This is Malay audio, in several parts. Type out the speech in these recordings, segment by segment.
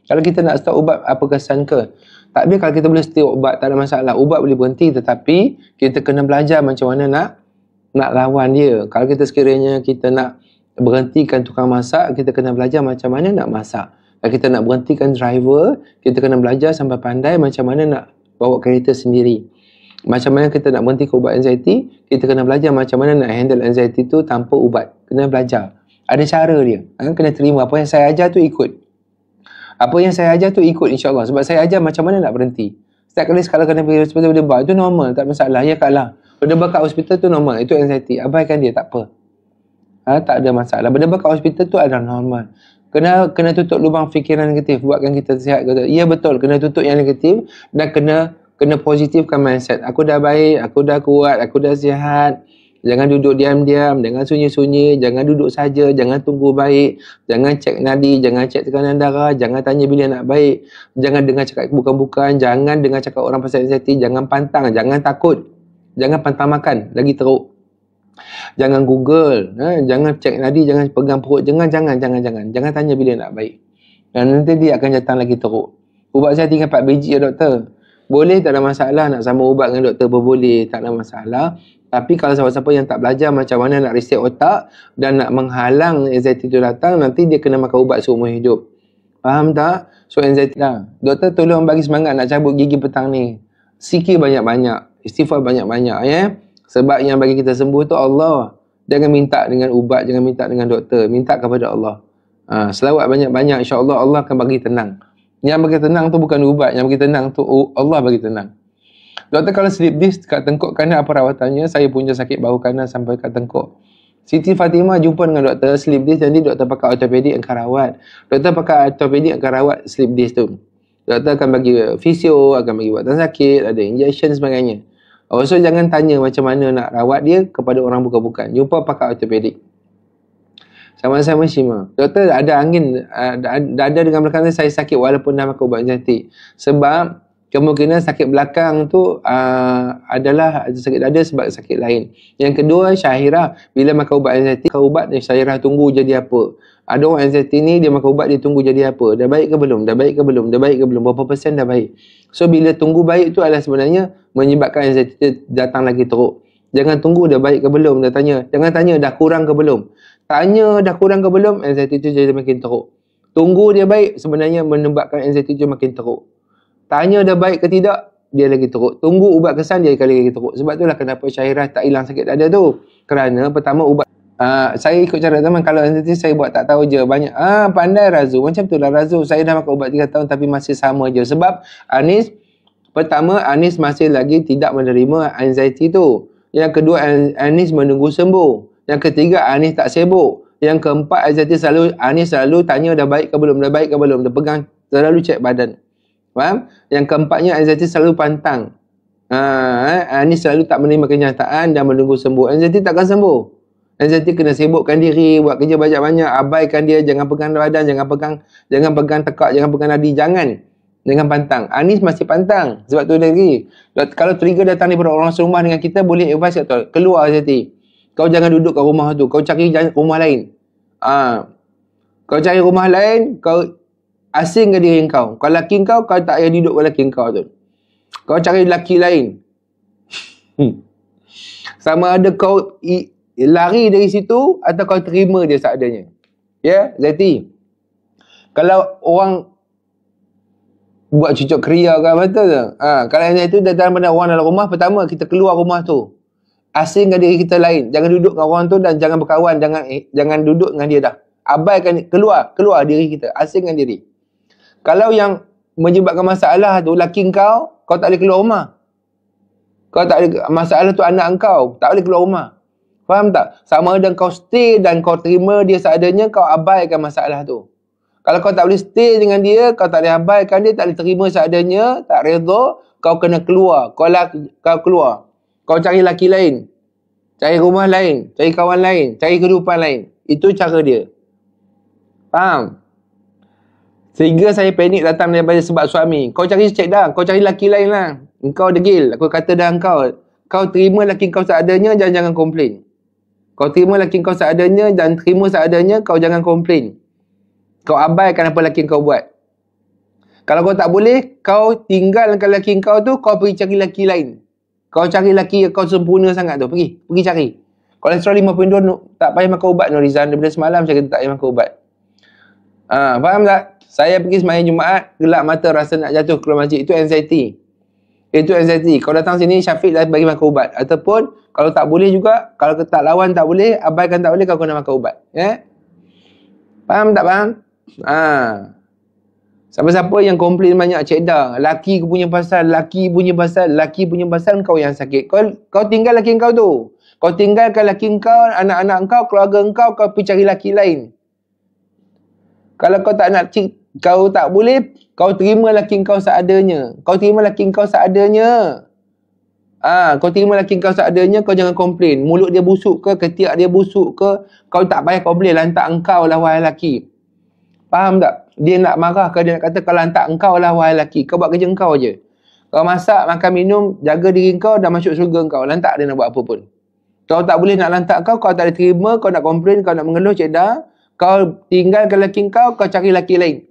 Kalau kita nak stop ubat, apa kesan ke? Tak boleh. Kalau kita boleh stop ubat, tak ada masalah. Ubat boleh berhenti, tetapi kita kena belajar macam mana nak lawan dia. Kalau kita sekiranya kita nak berhentikan tukang masak, kita kena belajar macam mana nak masak. Kalau kita nak berhentikan driver, kita kena belajar sampai pandai macam mana nak bawa kereta sendiri. Macam mana kita nak berhenti ubat anxiety, kita kena belajar macam mana nak handle anxiety tu tanpa ubat. Kena belajar. Ada cara dia. Kena terima. Apa yang saya ajar tu ikut. Apa yang saya ajar tu ikut, insyaAllah. Sebab saya ajar macam mana nak berhenti. Setiap kali kalau kena pergi hospital berdebar, itu normal. Tak masalah. Ya kalah. Berdebar kat hospital tu normal. Itu anxiety. Abaikan dia. Tak apa. Tak ada masalah. Berdebar kat hospital tu adalah normal. Kena tutup lubang fikiran negatif. Buatkan kita sihat. Ya betul. Kena tutup yang negatif. Dan kena positifkan mindset. Aku dah baik. Aku dah kuat. Aku dah sihat. Jangan duduk diam-diam, jangan sunyi-sunyi, jangan duduk saja, jangan tunggu baik, jangan cek nadi, jangan cek tekanan darah, jangan tanya bila nak baik, jangan dengar cakap bukan-bukan, jangan dengar cakap orang pasal anxiety, jangan pantang, jangan takut, jangan pantang makan, lagi teruk. Jangan Google, jangan cek nadi, jangan pegang perut, jangan tanya bila nak baik. Dan nanti dia akan datang lagi teruk. Ubat saya tinggal 4 biji ya doktor. Boleh, tak ada masalah nak sama ubat dengan doktor boleh, tak ada masalah. Tapi kalau siapa-siapa yang tak belajar macam mana nak reset otak dan nak menghalang anxiety itu datang, nanti dia kena makan ubat seumur hidup. Faham tak? So anxiety dah. Doktor tolong bagi semangat nak cabut gigi petang ni. Zikir banyak-banyak, istighfar banyak-banyak ya. Sebab yang bagi kita sembuh tu Allah. Jangan minta dengan ubat, jangan minta dengan doktor, minta kepada Allah. Selawat banyak-banyak, insya-Allah Allah akan bagi tenang. Yang bagi tenang tu bukan ubat, yang bagi tenang tu Allah bagi tenang. Doktor, kalau slip disc kat tengkuk kanan apa rawatannya? Saya punya sakit bahu kanan sampai kat tengkuk. Siti Fatimah jumpa dengan doktor slip disc, jadi doktor pakai ortopedik akan rawat. Doktor pakai ortopedik akan rawat slip disc tu. Doktor akan bagi fisio, akan bagi ubat sakit, ada injection sebagainya. So jangan tanya macam mana nak rawat dia kepada orang bukan-bukan. Jumpa pakai ortopedik. Sama-sama Shima. Doktor, ada angin, ada dengan belakang saya sakit walaupun dah makan ubat anxiety. Sebab kemungkinan sakit belakang tu adalah sakit dada sebab sakit lain. Yang kedua, Syahirah. Bila makan ubat anxiety, makan ubat dan Syahirah tunggu jadi apa. Ada orang anxiety ni, dia makan ubat, dia tunggu jadi apa. Dah baik ke belum? Dah baik ke belum? Dah baik ke belum? Berapa persen dah baik? So, bila tunggu baik tu adalah sebenarnya menyebabkan anxiety datang lagi teruk. Jangan tunggu dah baik ke belum, dah tanya. Jangan tanya dah kurang ke belum. Tanya dah kurang ke belum, anxiety tu jadi makin teruk. Tunggu dia baik sebenarnya menyebabkan anxiety tu makin teruk. Tanya dah baik ke tidak, dia lagi teruk. Tunggu ubat kesan, dia lagi teruk. Sebab itulah kenapa Syahirah tak hilang sakit dada tu. Kerana pertama ubat, saya ikut cara teman, kalau anxiety saya buat tak tahu je. Banyak, pandai Razu. Macam tu lah Razu. Saya dah makan ubat 3 tahun tapi masih sama je. Sebab Anis, pertama Anis masih lagi tidak menerima anxiety tu. Yang kedua, Anis menunggu sembuh. Yang ketiga, Anis tak sibuk. Yang keempat, Anis selalu tanya dah baik ke belum, dah baik ke belum. Dia pegang, selalu cek badan. Faham? Yang keempatnya, anxiety selalu pantang. Anis selalu tak menerima kenyataan dan menunggu sembuh. Anxiety takkan sembuh. Anxiety kena sibukkan diri, buat kerja banyak-banyak, abaikan dia, jangan pegang badan, jangan pegang tekak, jangan pegang nadi, jangan pantang. Anis masih pantang. Sebab tu lagi, kalau trigger datang daripada orang serumah dengan kita, boleh advise kat keluar anxiety. Kau jangan duduk kat rumah tu, kau cari rumah lain. Kau cari rumah lain, kau asingkan diri kau. Kalau laki kau tak payah duduk dengan laki kau tu. Kau cari laki lain. Sama ada kau lari dari situ atau kau terima dia seadanya. Ya, Zati. Kalau orang buat cucuk keria ke apa tu. Kalau yang itu datang pada orang dalam rumah, pertama kita keluar rumah tu. Asingkan diri kita lain. Jangan duduk dengan orang tu dan jangan berkawan, jangan duduk dengan dia dah. Abaikan, keluar diri kita, asingkan diri. Kalau yang menyebabkan masalah tu laki kau tak boleh keluar rumah. Kau tak boleh, masalah tu anak kau, tak boleh keluar rumah. Faham tak? Sama ada kau stay dan kau terima dia seadanya, kau abaikan masalah tu. Kalau kau tak boleh stay dengan dia, kau tak boleh abaikan dia, tak boleh terima seadanya, tak redha, kau kena keluar. Kau keluar. Kau cari laki lain. Cari rumah lain, cari kawan lain, cari kehidupan lain. Itu cara dia. Faham? Sehingga saya panik datang daripada sebab suami. Kau cari cek dah, kau cari laki lain lah. Kau degil, aku kata dah kau. Kau terima laki kau seadanya dan jangan komplain. Kau terima laki kau seadanya dan terima seadanya, kau jangan komplain. Kau abaikan apa laki kau buat. Kalau kau tak boleh, kau tinggalkan laki kau tu, kau pergi cari laki lain. Kau cari laki yang kau sempurna sangat tu. Pergi cari. Kolesterol 52, tak payah makan ubat Norizan. Daripada semalam saya kata tak payah makan ubat. Faham tak? Saya pergi sembahyang Jumaat, gelap mata rasa nak jatuh keluar masjid. Itu anxiety. Kau datang sini, Syafiq dah bagi makan ubat. Ataupun, kalau tak boleh juga, kalau tak lawan tak boleh, abaikan tak boleh, kau kena makan ubat. Faham tak faham? Siapa-siapa yang komplain banyak, Cik Dah, laki punya pasal, kau yang sakit. Kau tinggal laki kau tu. Kau tinggalkan laki kau, anak-anak kau, keluarga kau pergi cari laki lain. Kalau kau tak nak kau tak boleh, kau terima laki kau seadanya. Kau terima laki kau seadanya. Kau jangan komplain. Mulut dia busuk ke, ketiak dia busuk ke, kau tak payah komplain. Lantak engkau lah wahai laki. Faham tak? Dia nak marah ke, dia nak kata kau lantak engkau lah wahai laki. Kau buat kerja engkau je. Kau masak, makan, minum, jaga diri kau, dah masuk surga kau. Lantak dia nak buat apa pun. Kau tak boleh nak lantak kau tak boleh terima, kau nak komplain, kau nak mengeluh, Cik Dah. Kau tinggalkan laki kau cari laki lain.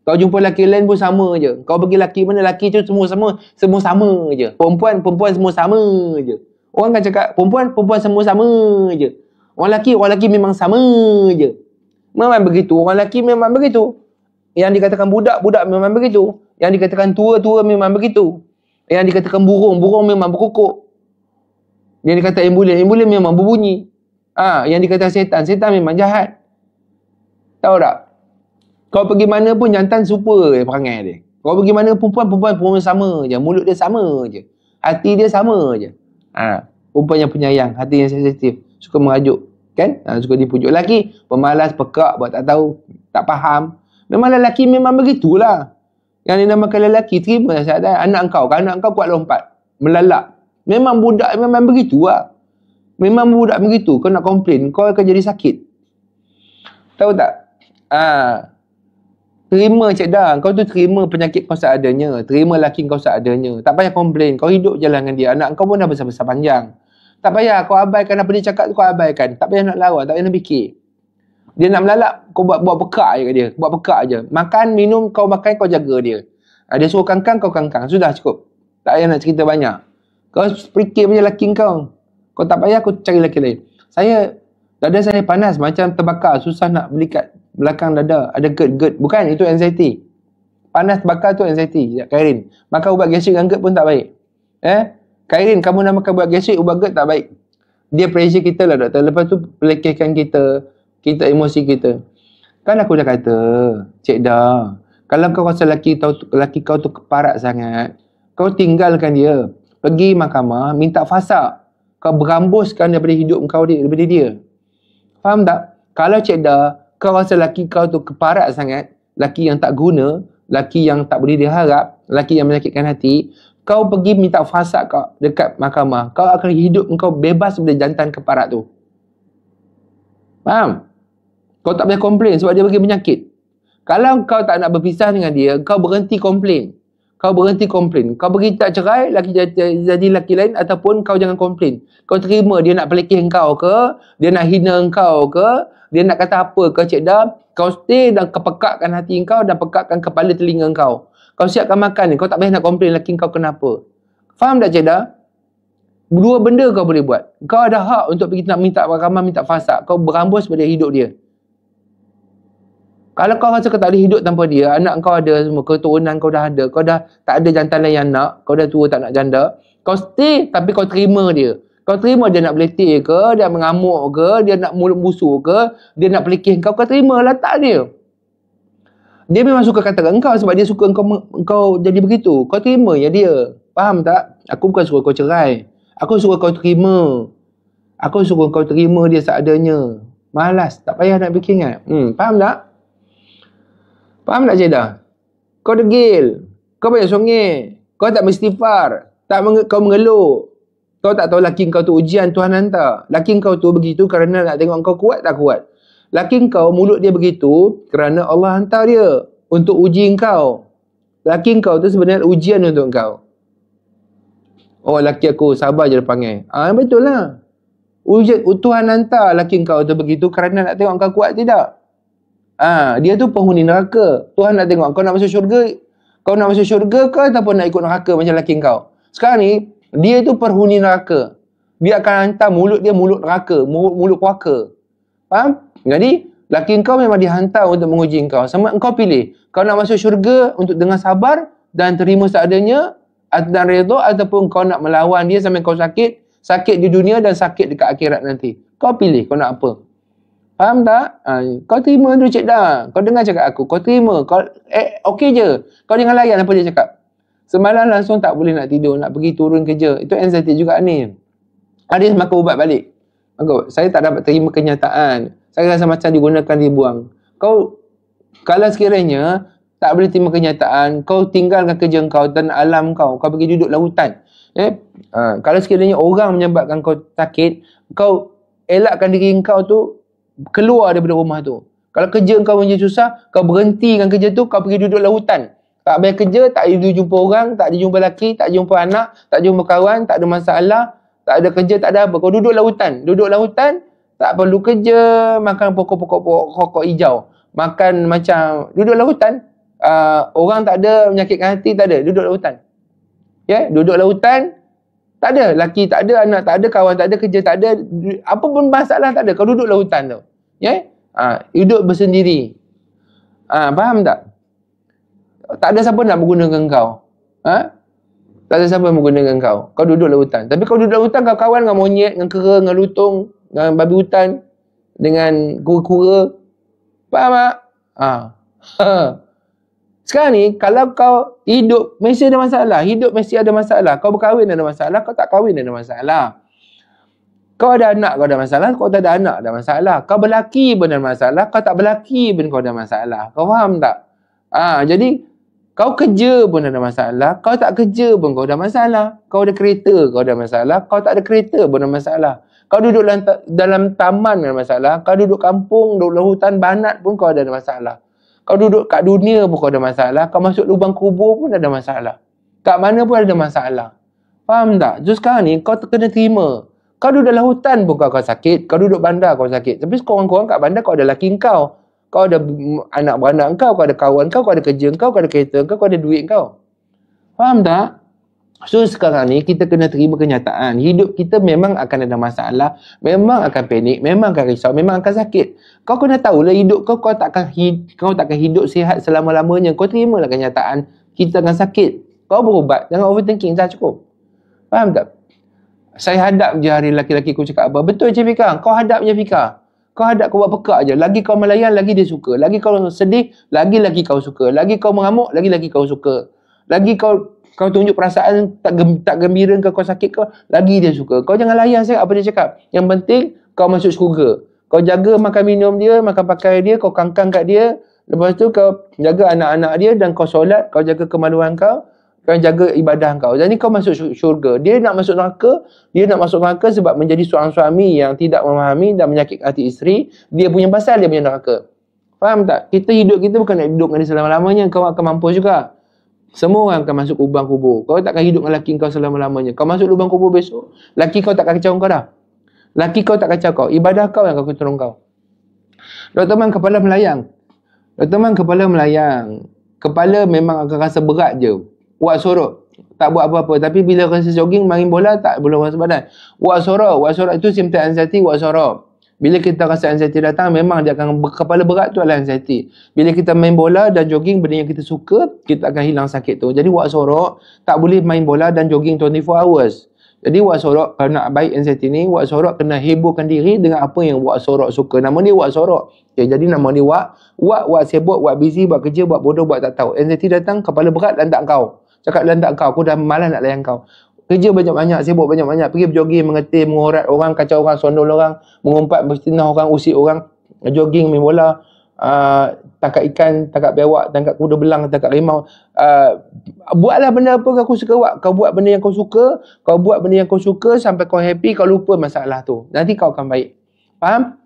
Kau jumpa laki lain pun sama je. Kau pergi laki mana, laki tu semua sama je. Perempuan semua sama je. Orang kan cakap, perempuan semua sama je. Orang laki memang sama je. Memang begitu. Orang laki memang begitu. Yang dikatakan budak memang begitu. Yang dikatakan tua memang begitu. Yang dikatakan burung memang berkokok. Yang dikatakan ambulan memang berbunyi. Yang dikatakan setan memang jahat. Tahu tak? Kau pergi mana pun jantan super perangai dia. Kau pergi mana perempuan sama je. Mulut dia sama je. Hati dia sama je. Perempuan yang penyayang, hati yang sensitif, suka merajuk, kan? Suka dipujuk. Lelaki pemalas, pekak, buat tak tahu, tak faham. Memang lelaki memang begitulah. Yang dinamakan lelaki, terima sahaja. Anak kau kuat lompat, melalak. Memang budak memang begitulah. Memang budak begitu. Kau nak komplain, kau akan jadi sakit. Tahu tak? Terima Cik Dah. Kau tu terima penyakit kau seadanya. Terima laki kau seadanya. Tak payah komplain. Kau hidup jalan dengan dia. Anak kau pun dah besar-besar panjang. Tak payah. Kau abaikan apa dia cakap tu, kau abaikan. Tak payah nak lawan. Tak payah nak fikir. Dia nak melalak, kau buat pekak je kat dia. Buat pekak je. Makan, minum, kau makan, kau jaga dia. Dia suruh kangkang, kau kangkang. Sudah cukup. Tak payah nak cerita banyak. Kau fikir je laki kau. Kau tak payah, kau cari laki lain. Dada saya panas macam terbakar. Susah nak belikat belakang dada. Ada GERD. Bukan, itu anxiety. Panas terbakar tu anxiety. Kairin. Makan ubat gastrik dengan GERD pun tak baik. Kairin, kamu nak makan ubat gastrik, ubat GERD tak baik. Dia pressure kita lah doktor. Lepas tu pelekehkan kita emosi kita. Kan aku dah kata, Cik Dah, kalau kau rasa laki kau tu keparat sangat, kau tinggalkan dia. Pergi mahkamah, minta fasak. Kau berambuskan daripada hidup kau daripada dia. Faham tak? Kalau Cik Dah, kau rasa laki kau tu keparat sangat, laki yang tak guna, laki yang tak boleh diharap, laki yang menyakitkan hati, kau pergi minta fasak kau dekat mahkamah. Kau akan hidup kau bebas daripada jantan keparat tu. Faham? Kau tak boleh komplain sebab dia bagi penyakit. Kalau kau tak nak berpisah dengan dia, kau berhenti komplain. Kau pergi tak cerai, laki jadi laki lain, ataupun kau jangan komplain. Kau terima dia nak pelekeh kau ke, dia nak hina kau ke, dia nak kata apa ke, Cik Dah, kau stay dan kau pekakkan hati kau dan pekakkan kepala telinga kau. Kau siapkan makan ni, kau tak payah nak komplain laki kau kenapa. Faham tak Cik Dah? Dua benda kau boleh buat. Kau ada hak untuk pergi nak minta mahkamah, minta fasak. Kau berambus pada hidup dia. Kalau kau rasa kau tak boleh hidup tanpa dia, anak kau ada semua, keturunan kau dah ada, kau dah tak ada jantan lain yang nak, kau dah tua tak nak janda, kau stay tapi kau terima dia. Kau terima dia nak beletih ke, dia mengamuk ke, dia nak mulut busuk ke, dia nak pelikih kau terima lah tak dia. Dia memang suka katakan engkau sebab dia suka engkau jadi begitu. Kau terima ya dia. Faham tak? Aku bukan suruh kau cerai. Aku suruh kau terima. Aku suruh kau terima dia seadanya. Malas, tak payah nak fikir ingat. Faham tak? Faham tak Cik Dah? Kau degil. Kau banyak songeh. Kau tak beristighfar. Kau mengeluh. Kau tak tahu laki kau tu ujian Tuhan hantar. Laki kau tu begitu kerana nak tengok kau kuat tak kuat. Laki kau mulut dia begitu kerana Allah hantar dia untuk uji kau. Laki kau tu sebenarnya ujian untuk kau. Oh laki aku sabar je dia panggil. Betul lah. Tuhan hantar laki kau tu begitu kerana nak tengok kau kuat tidak. Dia tu penghuni neraka. Tuhan nak tengok kau nak masuk syurga. Kau nak masuk syurga ke ataupun nak ikut neraka macam lelaki kau? Sekarang ni, dia tu perhuni neraka. Dia akan hantar mulut dia mulut neraka, mulut puaka. Faham? Jadi, lelaki kau memang dihantar untuk menguji kau. Sama kau pilih. Kau nak masuk syurga untuk dengan sabar dan terima seadanya dan redha, ataupun kau nak melawan dia sampai kau sakit di dunia dan sakit dekat akhirat nanti. Kau pilih kau nak apa. Faham tak? Kau terima dulu cik dah. Kau dengar cakap aku. Kau terima. Kau okey je. Kau jangan layan apa dia cakap. Semalam langsung tak boleh nak tidur, nak pergi turun kerja. Itu anxiety juga ni. Dia makan ubat balik. Saya tak dapat terima kenyataan. Saya rasa macam digunakan, dibuang. Kau, kalau sekiranya tak boleh terima kenyataan, kau tinggalkan kerja kau dan alam kau pergi duduk lautan. Kalau sekiranya orang menyebabkan kau sakit, kau elakkan diri kau tu keluar daripada rumah tu. Kalau kerja kau menjadi susah, kau berhentikan kerja tu, kau pergi duduk lautan. Tak payah kerja, tak ada jumpa orang, tak ada jumpa lelaki, tak jumpa anak, tak jumpa kawan, tak ada masalah, tak ada kerja, tak ada apa. Kau duduk lautan. Duduk lautan, tak perlu kerja, makan pokok-pokok hijau. Makan macam, duduk lautan. Orang tak ada, menyakitkan hati, tak ada. Duduk lautan. Duduk lautan, tak ada. Lelaki tak ada, anak tak ada, kawan tak ada, kerja tak ada. Apa pun masalah tak ada. Kau duduk lautan tu. Hidup bersendiri. Faham tak? Tak ada siapa nak menggunakan kau. Tak ada siapa menggunakan kau. Kau duduk lautan. Tapi kau duduk lautan, kau kawan dengan monyet, dengan kera, dengan lutung, dengan babi hutan, dengan kura-kura. Faham tak? Sekarang ni, kalau kau hidup mesti ada masalah. Hidup mesti ada masalah. Kau berkahwin ada masalah, kau tak kahwin ada masalah. Kau ada anak, kau ada masalah. Kau tak ada anak, ada masalah. Kau berlaki pun ada masalah. Kau tak berlaki pun kau ada masalah. Kau faham tak? Jadi, kau kerja pun ada masalah. Kau tak kerja pun kau ada masalah. Kau ada kereta, kau ada masalah. Kau tak ada kereta pun ada masalah. Kau duduk dalam taman ada masalah. Kau duduk kampung, duduk dalam hutan banat pun kau ada masalah. Kau duduk kat dunia pun kau ada masalah. Kau masuk lubang kubur pun ada masalah. Kat mana pun ada masalah. Faham tak? So sekarang ni kau kena terima. Kau duduk dalam hutan pun kau sakit. Kau duduk bandar kau sakit. Tapi korang-korang kat bandar kau ada laki kau. Kau ada anak beranak kau ada kawan kau ada kerja kau ada kereta kau ada duit kau. Faham tak? So sekarang ni kita kena terima kenyataan. Hidup kita memang akan ada masalah, memang akan panik, memang akan risau, memang akan sakit. Kau kena tahulah hidup kau takkan hidup sihat selama-lamanya. Kau terimalah kenyataan kita akan sakit. Kau berubat, jangan overthinking, dah cukup. Faham tak? Saya hadap je hari laki-laki aku cakap apa. Betul je Fika, kau hadap je Fika. Kau hadap, kau buat pekak je. Lagi kau melayan, lagi dia suka. Lagi kau sedih, lagi kau suka. Lagi kau mengamuk, lagi kau suka. Lagi kau tunjuk perasaan tak gembira kau sakit kau, lagi dia suka. Kau jangan layan saya apa dia cakap. Yang penting kau masuk syurga. Kau jaga makan minum dia, makan pakai dia, kau kangkang kat dia. Lepas tu kau jaga anak-anak dia dan kau solat, kau jaga kemaluan kau, kau jaga ibadah kau. Jadi kau masuk syurga. Dia nak masuk neraka sebab menjadi seorang suami yang tidak memahami dan menyakitkan hati isteri. Dia punya pasal, dia punya neraka. Faham tak? Hidup kita bukan nak hidup dengan dia selama-lamanya. Kau akan mampus juga. Semua orang akan masuk lubang kubur. Kau takkan hidup dengan laki kau selama-lamanya. Kau masuk lubang kubur besok, laki kau tak kacau kau dah. Laki kau tak kacau kau. Ibadah kau yang akan tolong kau. Dr. Man kepala melayang. Kepala memang akan rasa berat je. Buat sorok. Tak buat apa-apa. Tapi bila rasa jogging, main bola, tak boleh rasa badan. Buat sorok itu simptom anxiety, buat sorok. Bila kita rasa anxiety datang, memang dia akan kepala berat tu adalah anxiety. Bila kita main bola dan jogging, benda yang kita suka, kita akan hilang sakit tu. Jadi wak sorok, tak boleh main bola dan jogging 24 hours. Jadi wak sorok, kalau nak baik anxiety ni, wak sorok kena hebohkan diri dengan apa yang wak sorok suka. Nama dia wak sorok. Okay, jadi nama dia wak sibuk, wak busy, wak kerja, wak bodoh, wak tak tahu. Anxiety datang, kepala berat lantak kau. Cakap lantak kau, aku dah malas nak layan kau. Kerja banyak-banyak, sibuk banyak-banyak, pergi berjogging, mengetir, mengorat orang, kacau orang, sondol orang, mengumpat, bersetinah orang, usik orang, jogging, main bola, tangkap ikan, tangkap biawak, tangkap kuda belang, tangkap rimau. Buatlah benda apa kau suka buat. Kau buat benda yang kau suka, sampai kau happy, kau lupa masalah tu. Nanti kau akan baik. Faham?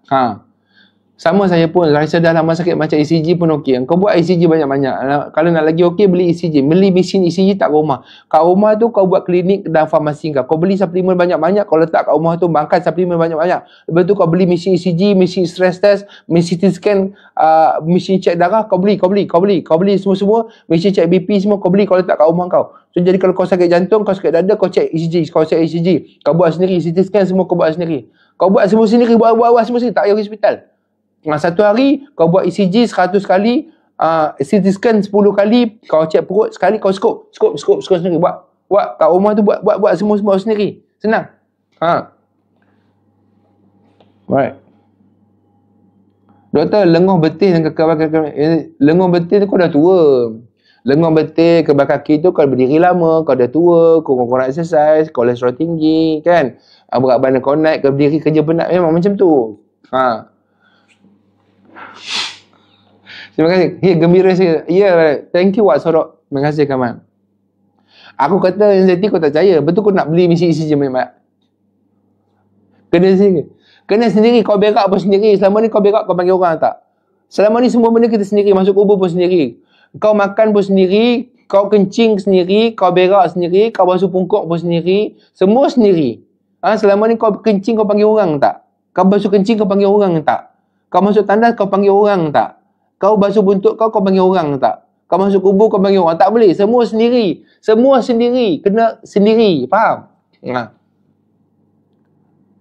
Sama saya pun rasa dah lama sakit macam ECG pun okey. Kau buat ECG banyak-banyak. Kalau nak lagi okey beli ECG. Beli mesin ECG tak kat rumah. Kat rumah tu kau buat klinik dan farmasi kau. Kau beli suplemen banyak-banyak, kau letak kat rumah tu, makan suplemen banyak-banyak. Lepas tu kau beli mesin ECG, mesin stress test, mesin CT scan, mesin cek darah, kau beli semua-semua, mesin cek BP semua kau beli, kau letak kat rumah kau. So jadi kalau kau sakit jantung, kau sakit dada, kau cek ECG, kau buat sendiri, CT scan semua kau buat sendiri. Kau buat semua sendiri, buat semua sendiri, tak payah pergi hospital. Satu hari kau buat ECG 100 kali, CT scan 10 kali, kau cek perut sekali, kau skop sendiri. Buat kat rumah tu, buat semua sendiri. Senang. Right. Doktor, lenguh betis dan lenguh betis tu kau dah tua. Lenguh betis, kebal kaki tu kau berdiri lama, kau dah tua, kau kurang exercise, kolesterol tinggi, kan? Berat badan kau naik, kau berdiri kerja penat, memang macam tu. Terima kasih. Gembira saya. Thank you Wak Sorok. Terima kasih Kamal. Aku kata anxiety kau tak percaya. Betul kau nak beli mesin ECG banyak-banyak. Kena sendiri. Kau berak pun sendiri. Selama ni kau berak kau panggil orang tak? Selama ni semua benda kita sendiri. Masuk kubur pun sendiri. Kau makan pun sendiri. Kau kencing sendiri. Kau berak sendiri. Kau basuh pungkuk pun sendiri. Semua sendiri. Selama ni kau kencing kau panggil orang tak? Kau basuh kencing kau panggil orang tak? Kau masuk tandas kau panggil orang tak? Kau basuh buntut kau panggil orang tak? Kau masuk kubur kau panggil orang tak? Boleh. Semua sendiri. Kena sendiri. Faham?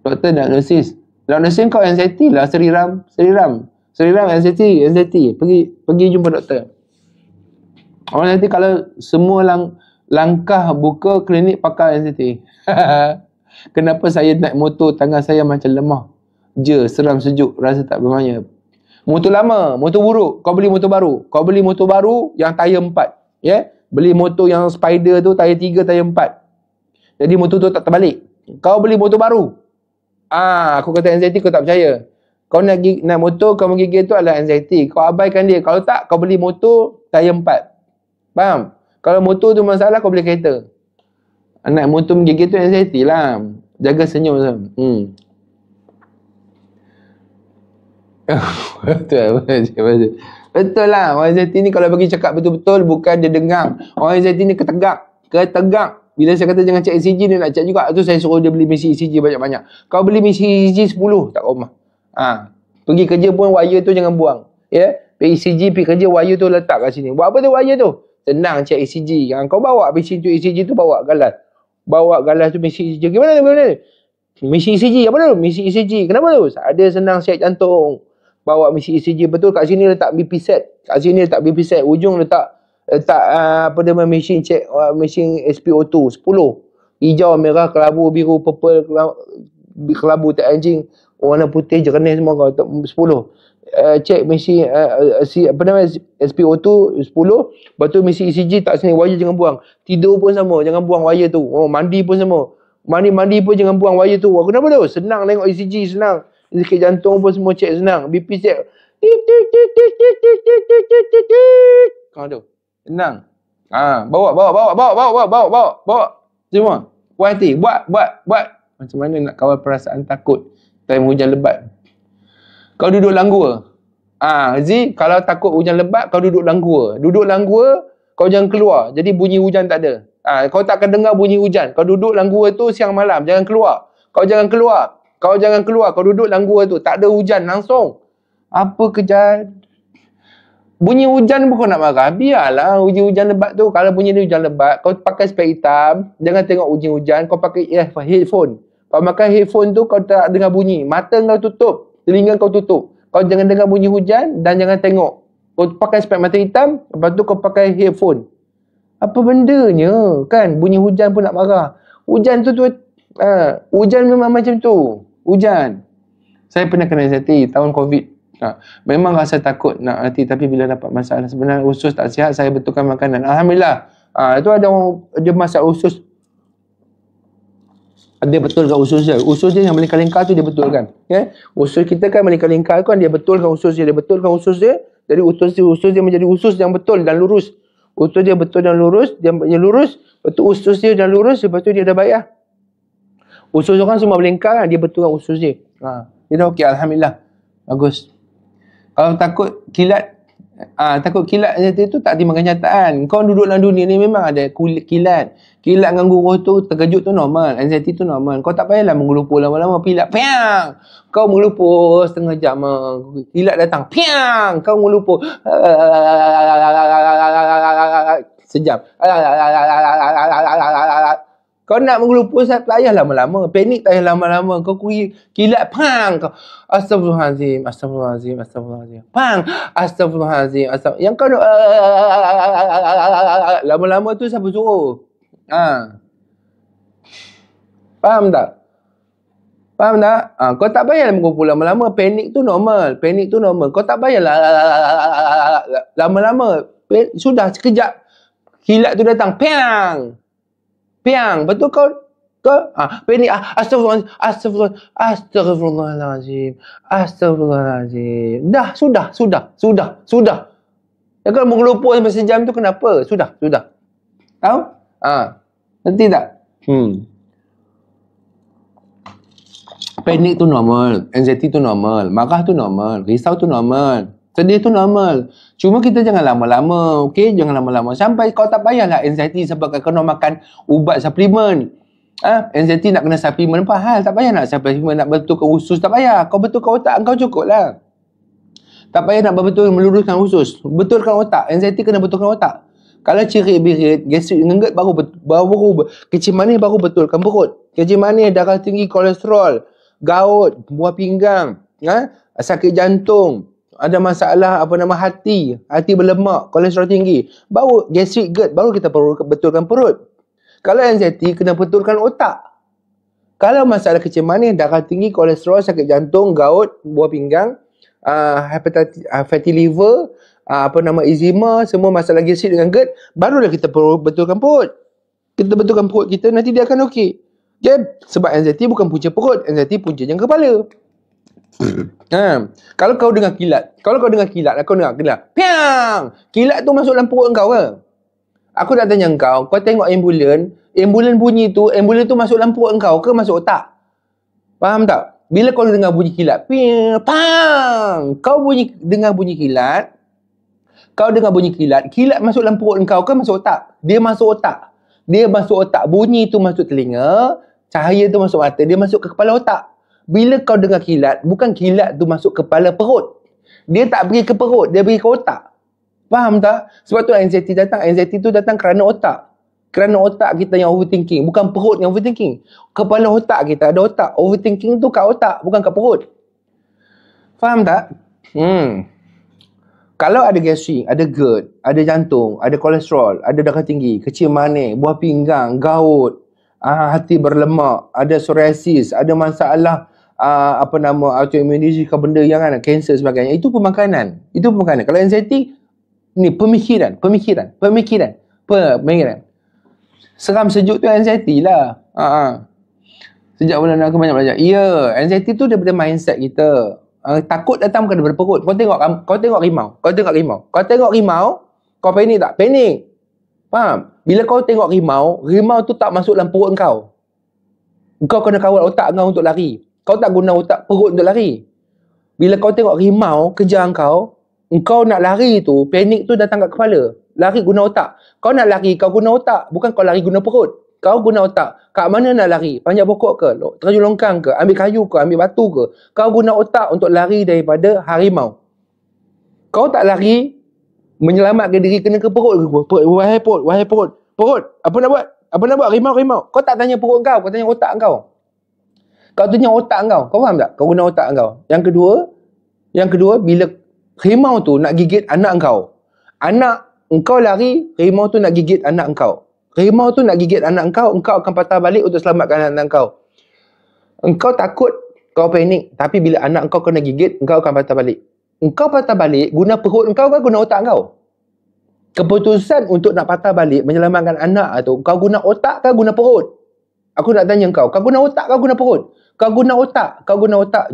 Doktor diagnosis. Diagnosis kau anxiety lah. Seriram anxiety. Pergi jumpa doktor. Orang nanti kalau semua langkah buka klinik pakar anxiety. Kenapa saya naik motor tangan saya macam lemah? Seram sejuk. Rasa tak bermaya. Motor lama, motor buruk, kau beli motor baru. Kau beli motor baru yang tayar 4. Beli motor yang Spider tu tayar 3, tayar 4. Jadi motor tu tak terbalik. Kau beli motor baru. Aku kata anxiety kau tak percaya. Kau nak motor, kau menggigil tu adalah anxiety. Kau abaikan dia. Kalau tak, kau beli motor tayar 4. Faham? Kalau motor tu masalah, kau beli kereta. Naik motor menggigil tu anxiety lah. Jaga senyum tu. Betul lah. Orang anxiety ni kalau bagi cakap betul-betul, bukan dia dengar. Orang anxiety ni ketegak. Bila saya kata jangan cek ECG, dia nak cek juga. Tu saya suruh dia beli mesin ECG banyak-banyak. Kau beli mesin ECG 10 tak rumah. Pergi kerja pun wire tu jangan buang. Pergi ECG, pergi kerja, wire tu letak kat sini. Buat apa tu wire tu? Senang cek ECG. Kau bawa mesin tu ECG tu, bawa galas. Tu mesin ECG. Gimana tu? Mesin ECG apa tu? Mesin ECG. Kenapa tu? Ada senang cek jantung. Bawa mesin ECG betul. Kat sini letak BP set. Ujung letak mesin cek mesin SpO2 10. Hijau, merah, kelabu, biru, purple, kelabu tak anjing, warna putih, jernih semua kau 10. Cek mesin SpO2 10. Lepas tu mesin ECG tak sini, wire jangan buang. Tidur pun sama, jangan buang wire tu. Mandi pun sama. Mandi pun jangan buang wire tu. Kenapa tu? Senang tengok ECG, senang. Sakit jantung pun semua cek senang. BP cek. Kau tu. Senang. Bawa. Semua. Puas hati. Buat. Macam mana nak kawal perasaan takut time hujan lebat? Kau duduk dalam gua. Kalau takut hujan lebat, kau duduk dalam gua. Kau jangan keluar. Jadi bunyi hujan tak ada. Kau tak akan dengar bunyi hujan. Kau duduk dalam gua tu siang malam. Jangan keluar. Kau duduk dalam gua tu. Tak ada hujan langsung. Apa kejadian? Bunyi hujan pun kau nak marah. Biarlah hujan lebat tu. Kalau bunyi hujan lebat, kau pakai spek hitam. Jangan tengok hujan. Kau pakai headphone. Kau makan headphone tu, kau tak dengar bunyi. Mata kau tutup. Telinga kau tutup. Kau jangan dengar bunyi hujan dan jangan tengok. Kau pakai spek mata hitam. Lepas tu kau pakai headphone. Apa bendanya? Kan? Bunyi hujan pun nak marah. Hujan tu hujan memang macam tu. Hujan. Saya pernah kena anxiety tahun COVID. Memang rasa takut nak mati, tapi bila dapat masalah sebenarnya usus tak sihat, saya betulkan makanan. Alhamdulillah. Itu ada orang dia masak usus. Dia betul kat usus dia. Usus dia yang melingkar-lingkar tu dia betulkan. Usus kita kan melingkar-lingkar kan, dia betulkan usus dia. Jadi usus dia menjadi usus yang betul dan lurus. Usus dia betul dan lurus, dia lurus, lepas tu usus dia dan lurus, lepas tu dia dah baik lah. Usus orang semua melingkar kan, dia betulkan usus dia. Dia dah okey, alhamdulillah. Bagus. Kalau takut kilat itu tak terima kenyataan. Kau duduk dalam dunia ni memang ada kilat. Kilat dengan guruh tu, terkejut tu normal. Anxiety tu normal. Kau tak payahlah mengelupur lama-lama. Pilat, piang! Kau mengelupur setengah jam. Kilat datang, piang! Kau mengelupur sejam. Kau nak mengelupur, tak payah lama-lama. Panik tak payah lama-lama. Kau kilat, pang! Kau, Astagfirullahaladzim, Astagfirullahaladzim, Astagfirullahaladzim. Pang! Astagfirullahaladzim, Astagfirullahaladzim. Yang kau lama-lama tu siapa suruh? Faham tak? Faham tak? Kau tak payah mengelupur lama-lama. Panik tu normal. Panik tu normal. Kau tak payah lama-lama. Sudah sekejap. Kilat tu datang. Piang! Piang, betul kau panik, astagfirullahaladzim. Dah, sudah. Ya, kalau mengelupur sampai sejam tu kenapa? Sudah. Tahu? Nanti tak? Panik tu normal, anxiety tu normal, marah tu normal, risau tu normal, sedih tu normal. Cuma kita jangan lama-lama, okey? Jangan lama-lama. Sampai kau tak payahlah anxiety sebab kau nak makan ubat suplemen. Anxiety nak kena suplemen apa hal? Tak payah nak suplemen, nak betulkan usus, tak payah. Kau betulkan otak kau cukup lah. Tak payah nak betul meluruskan usus. Betulkan otak. Anxiety kena betulkan otak. Kalau cerit-berit, gastrik ngengget baru kecil manis baru betulkan perut. Kecil manis, darah tinggi, kolesterol, gout, buah pinggang, sakit jantung, ada masalah hati berlemak, kolesterol tinggi, baru gastric GERD, baru kita perlu betulkan perut. Kalau anxiety, kena betulkan otak. Kalau masalah kecil manis, darah tinggi, kolesterol, sakit jantung, gout, buah pinggang, fatty liver, eczema, semua masalah gastric dengan GERD, barulah kita perlu betulkan perut. Kita betulkan perut kita, nanti dia akan okey. Okay? Sebab anxiety bukan punca perut, anxiety puncanya kepala. Kalau kau dengar kilat, kau dengar kilat, piang! Kilat tu masuk dalam perut kau ke? Aku nak tanya kau tengok ambulan bunyi tu, ambulan tu masuk dalam perut kau ke masuk otak? Faham tak? Bila kau dengar bunyi kilat, piang, pang! Dengar bunyi kilat, kilat masuk dalam perut kau ke masuk otak? Dia masuk otak. Bunyi tu masuk telinga, cahaya tu masuk mata, dia masuk ke kepala otak. Bila kau dengar kilat, bukan kilat tu masuk kepala perut. Dia tak pergi ke perut, dia pergi ke otak. Faham tak? Sebab tu anxiety datang. Anxiety tu datang kerana otak. Kerana otak kita yang overthinking. Bukan perut yang overthinking. Kepala otak kita ada otak. Overthinking tu kat otak, bukan kat perut. Faham tak? Kalau ada gastric, ada GERD, ada jantung, ada kolesterol, ada darah tinggi, kecil manis, buah pinggang, gout, hati berlemak, ada psoriasis, ada masalah autoimmune disease ke benda yang kanser sebagainya, itu pemakanan. Kalau anxiety ni pemikiran. Seram sejuk tu anxiety lah. Sejak bulan aku banyak belajar. Ya, anxiety tu daripada mindset kita. Takut datang bukan daripada perut. Kau tengok rimau. Kau panik tak? Panik. Faham? Bila kau tengok rimau tu tak masuk dalam perut kau. Kau kena kawal otak kau untuk lari. Kau tak guna otak perut untuk lari. Bila kau tengok rimau kejar kau nak lari tu, panik tu datang kat kepala. Lari guna otak. Kau nak lari, kau guna otak. Bukan kau lari guna perut. Kau guna otak. Kat mana nak lari? Panjat pokok ke? Terjun longkang ke? Ambil kayu ke? Ambil batu ke? Kau guna otak untuk lari daripada harimau. Kau tak lari menyelamatkan diri kena ke perut ke? Wahai perut. Perut, apa nak buat? Rimau. Kau tak tanya perut kau tanya otak kau. Kau tanya otak kau. Kau faham tak? Kau guna otak kau. Yang kedua, bila rimau tu nak gigit anak kau. Anak engkau lari, rimau tu nak gigit anak engkau. Engkau akan patah balik untuk selamatkan anak engkau. Engkau takut, kau panik. Tapi bila anak engkau kena gigit, engkau akan patah balik. Engkau patah balik, guna perut engkau ke guna otak kau? Keputusan untuk nak patah balik, menyelamatkan anak tu, kau guna otak ke guna perut? Aku nak tanya kau guna otak ke guna perut? Kau guna otak,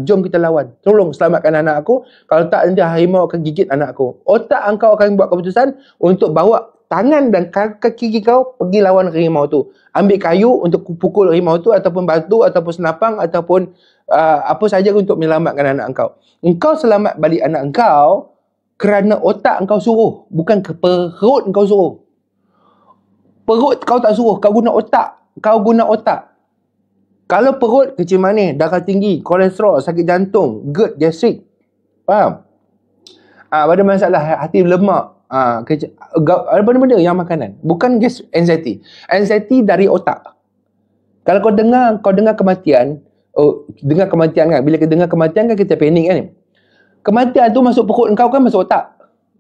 jom kita lawan. Tolong selamatkan anak aku. Kalau tak, nanti harimau akan gigit anak aku. Otak engkau akan buat keputusan untuk bawa tangan dan kaki kau pergi lawan harimau tu. Ambil kayu untuk pukul harimau tu, ataupun batu, ataupun senapang, ataupun apa saja untuk menyelamatkan anak engkau. Engkau selamat balik anak engkau kerana otak engkau suruh, bukan ke perut engkau suruh. Perut kau tak suruh, kau guna otak. Kau guna otak. Kalau perut, kecil manis, darah tinggi, kolesterol, sakit jantung, GERD, gastrik. Faham? Pada masalah hati lemak, ada benda-benda yang makanan. Bukan anxiety. Anxiety dari otak. Kalau kau dengar kematian, dengar kematian kan, bila kita dengar kematian kan kita panik kan. Kematian tu masuk perut engkau kan masuk otak.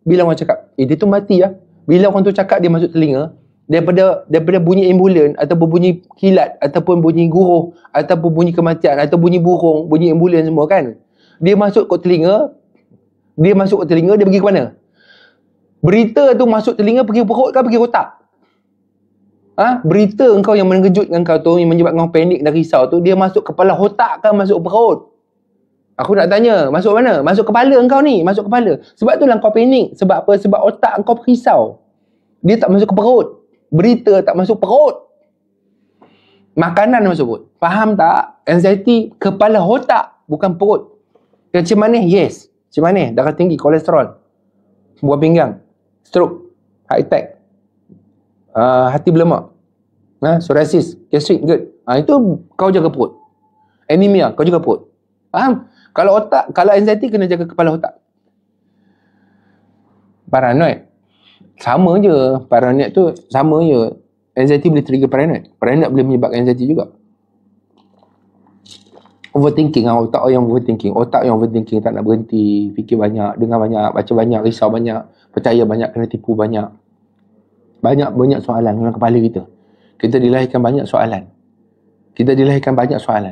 Bila orang cakap, dia tu mati lah. Bila orang tu cakap dia masuk telinga, daripada bunyi ambulan, ataupun bunyi kilat, ataupun bunyi guruh, ataupun bunyi kematian, atau bunyi burung, bunyi ambulan semua kan, dia masuk ke telinga, dia pergi ke mana? Berita tu masuk telinga, pergi perut kan, pergi otak. Berita engkau yang mengejutkan kau tu, yang menyebabkan kau panik dan risau tu, dia masuk kepala otak kan, masuk perut. Aku nak tanya, masuk mana? Masuk kepala engkau ni, masuk kepala. Sebab tu lah kau panik. Sebab apa? Sebab otak engkau risau. Dia tak masuk ke perut. Berita tak masuk perut. Makanan masuk perut. Faham tak? Anxiety kepala otak, bukan perut. Kecil manis, yes. Kecil manis, darah tinggi, kolesterol, buah pinggang, stroke, heart attack, hati berlemak, psoriasis, gastrik, GERD. Itu kau jaga perut. Anemia, kau jaga perut. Faham? Kalau anxiety kena jaga kepala otak. Paranoid, sama je. Paranoid tu sama je. Anxiety boleh trigger paranoid. Paranoid boleh menyebabkan anxiety juga. Overthinking, otak yang overthinking tak nak berhenti, fikir banyak, dengar banyak, baca banyak, risau banyak, percaya banyak, kena tipu banyak. Banyak soalan dalam kepala kita. Kita dilahirkan banyak soalan.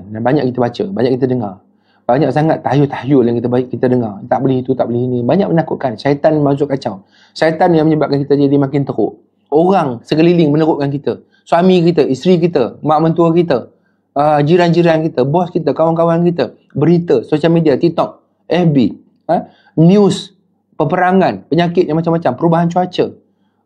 Dan banyak kita baca, banyak kita dengar. Banyak sangat tahyul-tahyul yang kita dengar. Tak boleh itu, tak boleh ini. Banyak menakutkan. Syaitan masuk kacau. Syaitan yang menyebabkan kita jadi makin teruk. Orang sekeliling menerukkan kita. Suami kita, isteri kita, mak mentua kita, jiran-jiran kita, bos kita, kawan-kawan kita. Berita, sosial media, TikTok, FB, news, peperangan, penyakit yang macam-macam, perubahan cuaca.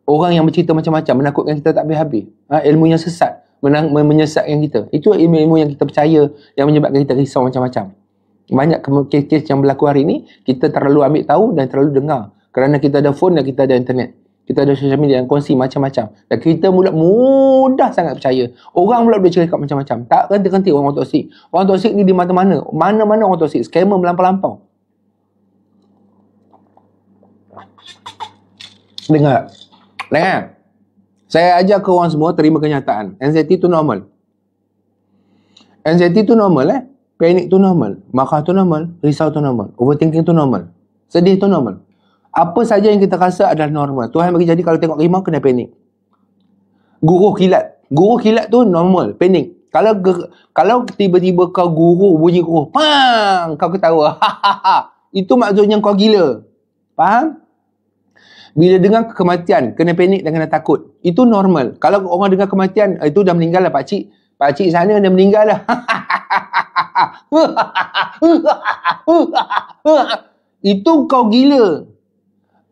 Orang yang bercerita macam-macam, menakutkan kita tak habis-habis. Ilmu yang sesat, menyesatkan kita. Itu ilmu-ilmu yang kita percaya, yang menyebabkan kita risau macam-macam. Banyak kes-kes yang berlaku hari ni, kita terlalu ambil tahu dan terlalu dengar. Kerana kita ada phone dan kita ada internet. Kita ada social media yang kongsi macam-macam. Dan kita mudah sangat percaya. Orang pula boleh cakap macam-macam. Tak henti-henti orang toksik. Orang toksik ni di mana-mana. Mana-mana orang toksik. Scammer melampau-lampau. Dengar. Saya ajar ke orang semua terima kenyataan. Anxiety tu normal. Panik tu normal. Marah tu normal. Risau tu normal. Overthinking tu normal. Sedih tu normal. Apa saja yang kita rasa adalah normal. Tuhan bagi jadi kalau tengok harimau kena panik. Guruh kilat tu normal. Panik. Kalau tiba-tiba kau bunyi guruh, pang, kau ketawa. Itu maksudnya kau gila. Faham? Bila dengar kematian, kena panik dan kena takut. Itu normal. Kalau orang dengar kematian, itu dah meninggal lah pakcik. Pakcik sana dah meninggal lah. Itu kau gila.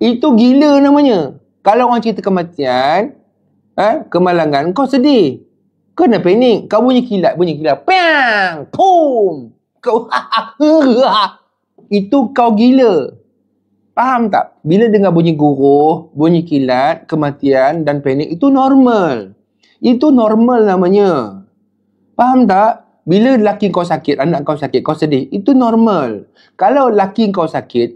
Itu gila namanya. Kalau orang cerita kematian, kemalangan, kau sedih. Kena panik. Kau bunyi kilat. Pang! Pum! Kau itu kau gila. Faham tak? Bila dengar bunyi guruh, bunyi kilat, kematian dan panik, itu normal. Itu normal namanya. Faham tak? Bila laki kau sakit, anak kau sakit, kau sedih, itu normal. Kalau laki kau sakit,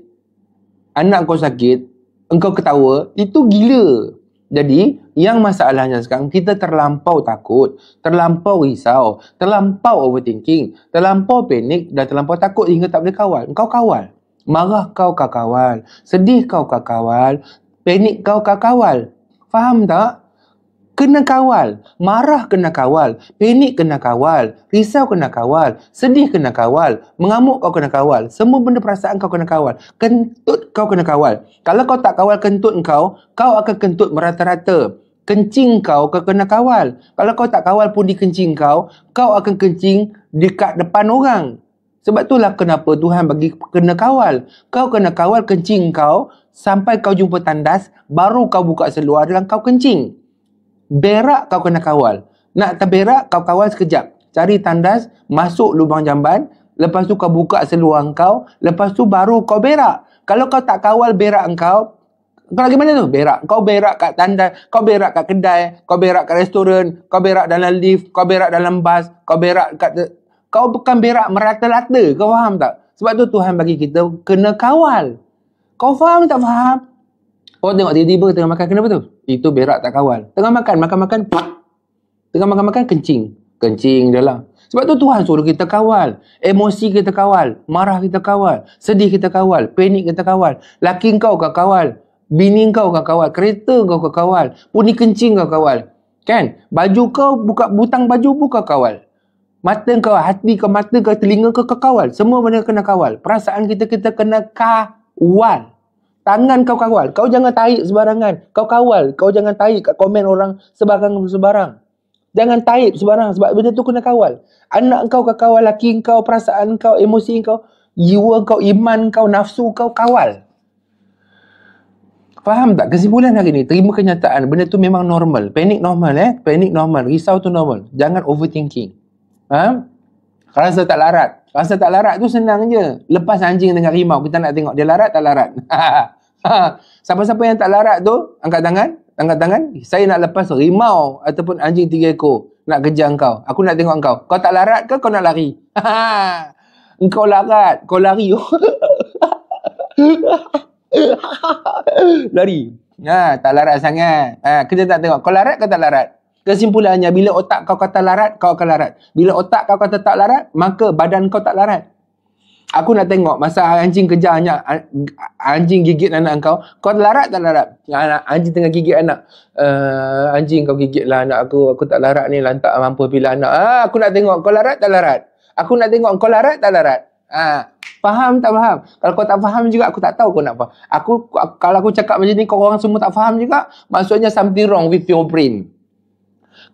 anak kau sakit, engkau ketawa, itu gila. Jadi, yang masalahnya sekarang, kita terlampau takut, terlampau risau, terlampau overthinking, terlampau panik dan terlampau takut hingga tak boleh kawal. Engkau kawal. Marah kau kawal. Sedih kau kawal. Panik kau kawal. Faham tak? Kena kawal. Marah kena kawal. Panik kena kawal. Risau kena kawal. Sedih kena kawal. Mengamuk kau kena kawal. Semua benda perasaan kau kena kawal. Kentut kau kena kawal. Kalau kau tak kawal kentut kau akan kentut merata-rata. Kencing kau kena kawal. Kalau kau tak kawal pun di kencing kau akan kencing dekat depan orang. Sebab itulah kenapa Tuhan bagi kena kawal. Kau kena kawal kencing kau sampai kau jumpa tandas, baru kau buka seluar dan kau kencing. Berak kau kena kawal. Nak terberak, kau kawal sekejap. Cari tandas, masuk lubang jamban, lepas tu kau buka seluar kau, lepas tu baru kau berak. Kalau kau tak kawal berak kau lagi mana tu? Berak. Kau berak kat tandas, kau berak kat kedai, kau berak kat restoran, kau berak dalam lift, kau berak dalam bas, kau berak kat... Kau bukan berak merata-rata. Kau faham tak? Sebab tu Tuhan bagi kita kena kawal. Kau faham tak faham? Oh tengok tiba-tiba tengah makan kenapa tu? Itu berak tak kawal. Tengah makan, tengah makan, kencing dia lah. Sebab tu Tuhan suruh kita kawal. Emosi kita kawal. Marah kita kawal. Sedih kita kawal. Panik kita kawal. Laki kau kawal. Bini kau kawal. Kereta kau kawal. Puni kencing kau kawal. Kan? Baju kau, buka butang baju pun kau kawal. Mata kau, hati kau, mata kau, telinga kau kawal. Semua benda kena kawal. Perasaan kita kena kawal. Tangan kau kawal. Kau jangan tarik sebarangan. Kau kawal. Kau jangan tarik kat komen orang sebarang. Jangan tarik sebarang. Sebab benda tu kena kawal. Anak kau kawal. Laki kau, perasaan kau, emosi kau, jiwa kau, iman kau, nafsu kau kawal. Faham tak? Kesimpulan hari ni, terima kenyataan. Benda tu memang normal. Panik normal. Panik normal. Risau tu normal. Jangan overthinking. Rasa tak larat tu senang je. Lepas anjing dengan rimau, kita nak tengok dia larat tak larat. Siapa-siapa yang tak larat tu, angkat tangan. Saya nak lepas rimau ataupun anjing 3 ekor nak kejar kau. Aku nak tengok kau. Kau tak larat ke kau nak lari? Engkau larat, kau lari. Lari. Tak larat sangat. Kita tak tengok kau larat ke tak larat. Kesimpulannya, bila otak kau kata larat, kau akan larat. Bila otak kau kata tak larat, maka badan kau tak larat. Aku nak tengok masa anjing kejar anjing gigit anak kau larat tak larat? Anjing tengah gigit anak. Anjing kau gigit lah anak aku tak larat ni, lantak mampu pilih anak. Aku nak tengok kau larat tak larat? Aku nak tengok kau larat tak larat? Faham tak faham? Kalau kau tak faham juga, aku tak tahu kau nak faham. Kalau aku cakap macam ni, kau orang semua tak faham juga, maksudnya something wrong with your brain.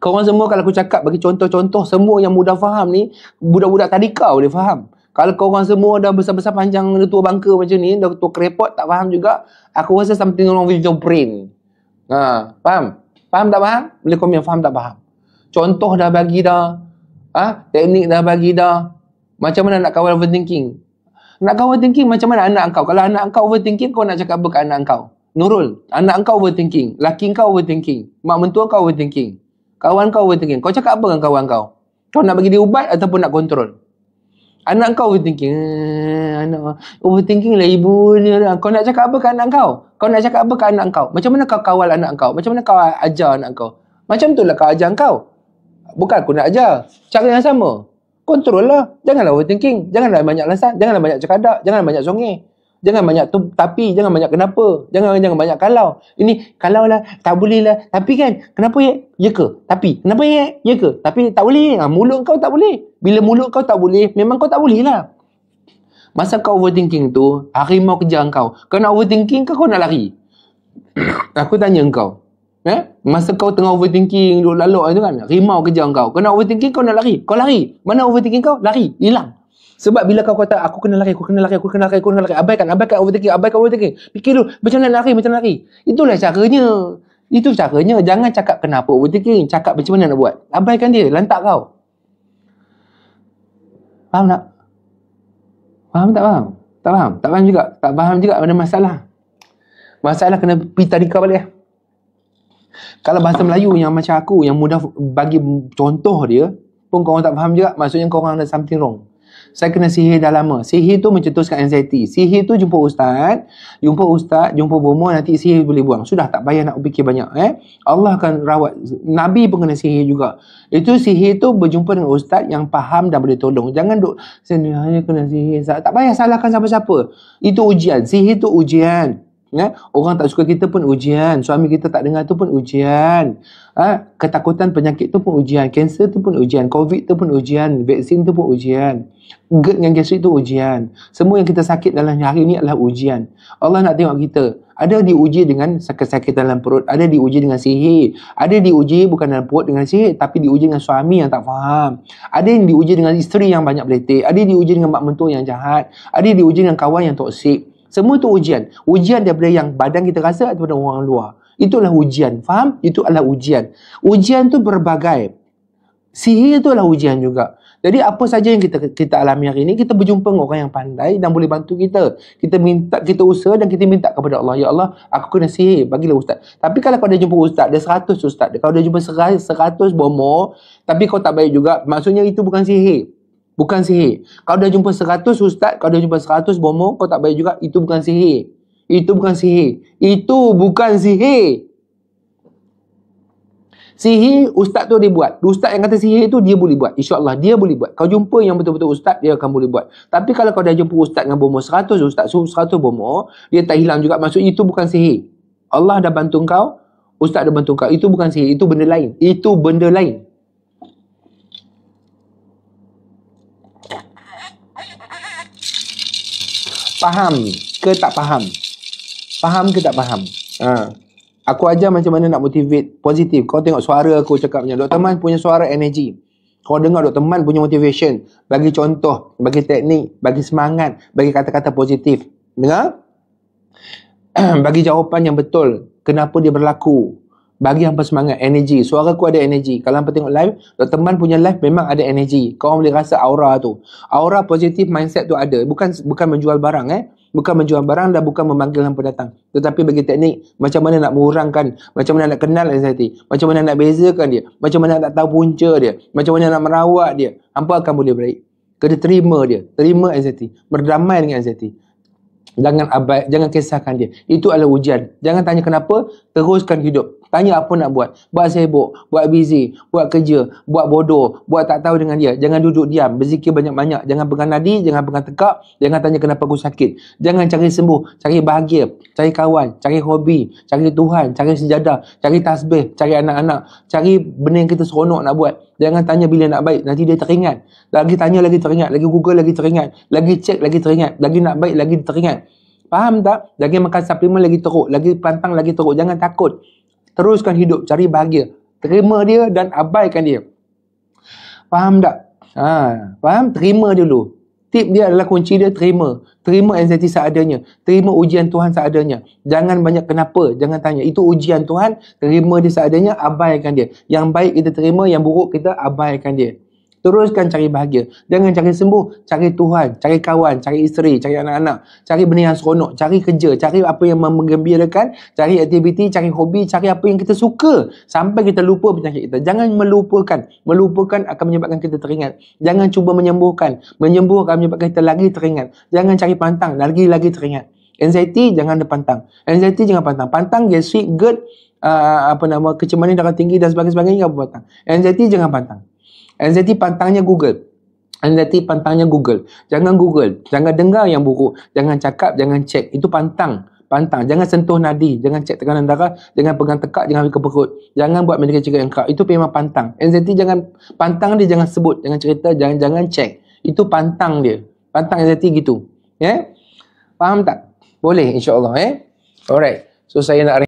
Korang semua kalau aku cakap bagi contoh-contoh, semua yang mudah faham ni, budak-budak tadika boleh faham. Kalau korang semua dah besar-besar panjang, dah tua bangka macam ni, dah tua kerepot, tak faham juga, aku rasa something wrong with your brain. Faham? Faham tak faham? Boleh komen faham tak faham. Contoh dah bagi dah. Teknik dah bagi dah. Macam mana nak kawal overthinking? Nak kawal overthinking macam mana anak kau? Kalau anak kau overthinking, kau nak cakap apa kat anak kau? Nurul, anak kau overthinking. Laki kau overthinking. Mak mentua kau overthinking. Kawan kau overthinking. Kau cakap apa dengan kawan kau? Kau nak bagi dia ubat ataupun nak kontrol? Anak kau overthinking. Anak overthinking lah ibu ni lah. Kau nak cakap apa ke anak kau? Kau nak cakap apa ke anak kau? Macam mana kau kawal anak kau? Macam mana kau ajar anak kau? Macam tu lah kau ajar kau. Bukan aku nak ajar. Cara yang sama. Kontrol lah. Janganlah overthinking. Janganlah banyak alasan. Janganlah banyak cakadak. Janganlah banyak songeh. Jangan banyak tapi, jangan banyak kenapa. Jangan banyak kalau. Ini kalau lah, tak boleh lah. Tapi kan, kenapa ya? Ya ke? Tapi, kenapa ya? Ya ke? Tapi tak boleh. Mulut kau tak boleh. Bila mulut kau tak boleh, memang kau tak boleh lah. Masa kau overthinking tu, harimau kejar kau. Kau nak overthinking ke kau nak lari? Aku tanya kau. Masa kau tengah overthinking, duduk lalok tu kan, harimau kejar kau. Kau nak overthinking, kau nak lari? Kau lari. Mana overthinking kau? Lari. Hilang. Sebab bila kau kata aku kena lari, abaikan overthinking. Fikir dulu macam mana lari. Itulah caranya. Itu caranya. Jangan cakap kenapa overthinking, cakap macam mana nak buat. Abaikan dia, lantak kau. Faham tak? Faham tak faham? Tak faham? Tak faham juga? Tak faham juga ada masalah. Masalah kena pergi tadika balik. Kalau bahasa Melayu yang macam aku, yang mudah bagi contoh dia, pun korang tak faham juga, maksudnya korang ada something wrong. Saya kena sihir dah lama. Sihir tu mencetuskan anxiety. Sihir tu jumpa ustaz, jumpa bomoh, nanti sihir boleh buang. Sudah, tak payah nak fikir banyak. Allah akan rawat. Nabi pun kena sihir juga. Itu sihir tu berjumpa dengan ustaz yang faham dan boleh tolong. Jangan duk sendiri hanya kena sihir. Tak payah salahkan siapa-siapa. Itu ujian. Sihir tu ujian. Orang tak suka kita pun ujian. Suami kita tak dengar tu pun ujian. Ketakutan penyakit tu pun ujian. Kanser tu pun ujian. Covid tu pun ujian. Vaksin tu pun ujian. GERD dengan gastrik tu ujian. Semua yang kita sakit dalam hari ni adalah ujian. Allah nak tengok kita Ada diuji dengan sakit-sakitan dalam perut, ada diuji dengan sihir, ada diuji bukan dalam perut dengan sihir, tapi diuji dengan suami yang tak faham, ada yang diuji dengan isteri yang banyak beletik, ada diuji dengan mak mentua yang jahat, ada diuji dengan kawan yang toksik. Semua itu ujian. Ujian daripada yang badan kita rasa atau daripada orang luar. Itulah ujian. Faham? Itu adalah ujian. Ujian tu berbagai. Sihir tu adalah ujian juga. Jadi apa saja yang kita alami hari ini, kita berjumpa dengan orang yang pandai dan boleh bantu kita. Kita usaha dan kita minta kepada Allah. Ya Allah, aku kena sihir, bagilah ustaz. Tapi kalau kau dah jumpa ustaz, ada 100 ustaz. Kalau dah jumpa 100 bomoh, tapi kau tak baik juga, maksudnya itu bukan sihir. Bukan sihir. Kalau dah jumpa 100 ustaz, kalau dah jumpa 100 bomoh, kau tak baik juga, itu bukan sihir. Itu bukan sihir. Itu bukan sihir. Sihir, ustaz tu dia buat. Ustaz yang kata sihir tu, dia boleh buat. InsyaAllah, dia boleh buat. Kau jumpa yang betul-betul ustaz, dia akan boleh buat. Tapi kalau kau dah jumpa ustaz dengan bomoh 100, ustaz 100 bomoh, dia tak hilang juga. Maksudnya itu bukan sihir. Allah dah bantu kau, ustaz dah bantu kau. Itu bukan sihir. Itu benda lain. Itu benda lain. Faham ke tak faham? Faham ke tak faham? Aku ajar macam mana nak motivate positif. Kau tengok suara aku cakap macam Dr. Man punya suara energi. Kau dengar Dr. Man punya motivation. Bagi contoh, bagi teknik, bagi semangat, bagi kata-kata positif. Dengar? Bagi jawapan yang betul. Kenapa dia berlaku. Bagi hampa semangat, energi. Suara aku ada energi. Kalau hampa tengok live, Dr. Man punya live memang ada energi. Kau boleh rasa aura tu. Aura positif mindset tu ada. Bukan menjual barang Bukan menjual barang dan bukan memanggil hampa datang. Tetapi bagi teknik, macam mana nak mengurangkan, macam mana nak kenal anxiety, macam mana nak bezakan dia, macam mana nak tahu punca dia, macam mana nak merawat dia, hampa akan boleh baik. Kena terima dia. Terima anxiety. Berdamai dengan anxiety. Jangan abai, jangan kisahkan dia. Itu adalah ujian. Jangan tanya kenapa, teruskan hidup. Tanya apa nak buat. Buat sibuk, buat busy, buat kerja, buat bodoh, buat tak tahu dengan dia. Jangan duduk diam, berzikir banyak-banyak. Jangan pegang nadi, jangan pegang tekak, jangan tanya kenapa aku sakit. Jangan cari sembuh, cari bahagia, cari kawan, cari hobi, cari Tuhan, cari sejadah, cari tasbih, cari anak-anak, cari benda yang kita seronok nak buat. Jangan tanya bila nak baik, nanti dia teringat. Lagi tanya lagi teringat, lagi Google lagi teringat, lagi cek lagi teringat, lagi nak baik lagi teringat. Faham tak? Lagi makan suplemen lagi teruk, lagi pantang lagi teruk. Jangan takut. Teruskan hidup, cari bahagia. Terima dia dan abaikan dia. Faham tak? Faham? Terima dulu. Tip dia adalah kunci dia terima. Terima anxiety seadanya. Terima ujian Tuhan seadanya. Jangan banyak kenapa. Jangan tanya. Itu ujian Tuhan. Terima dia seadanya. Abaikan dia. Yang baik kita terima. Yang buruk kita abaikan dia. Teruskan cari bahagia. Jangan cari sembuh. Cari Tuhan. Cari kawan. Cari isteri. Cari anak-anak. Cari benda yang seronok. Cari kerja. Cari apa yang menggembirakan. Cari aktiviti. Cari hobi. Cari apa yang kita suka. Sampai kita lupa penyakit kita. Jangan melupakan. Melupakan akan menyebabkan kita teringat. Jangan cuba menyembuhkan. Menyembuh akan menyebabkan kita lagi teringat. Jangan cari pantang. Lagi-lagi teringat. Anxiety jangan ada pantang. Anxiety jangan pantang. Pantang, gastric, GERD, kecemasan darah tinggi dan sebagainya. Pantang. Anxiety jangan pantang. Anxiety pantangnya Google. Anxiety pantangnya Google. Jangan Google. Jangan dengar yang buruk. Jangan cakap, jangan cek. Itu pantang. Pantang. Jangan sentuh nadi. Jangan cek tekanan darah. Jangan pegang tekak. Jangan ke perut. Jangan buat medical check yang kerap. Itu memang pantang. Anxiety jangan, pantang dia jangan sebut. Jangan cerita. Jangan cek. Itu pantang dia. Pantang anxiety gitu. Faham tak? Boleh insyaAllah. Alright. So saya nak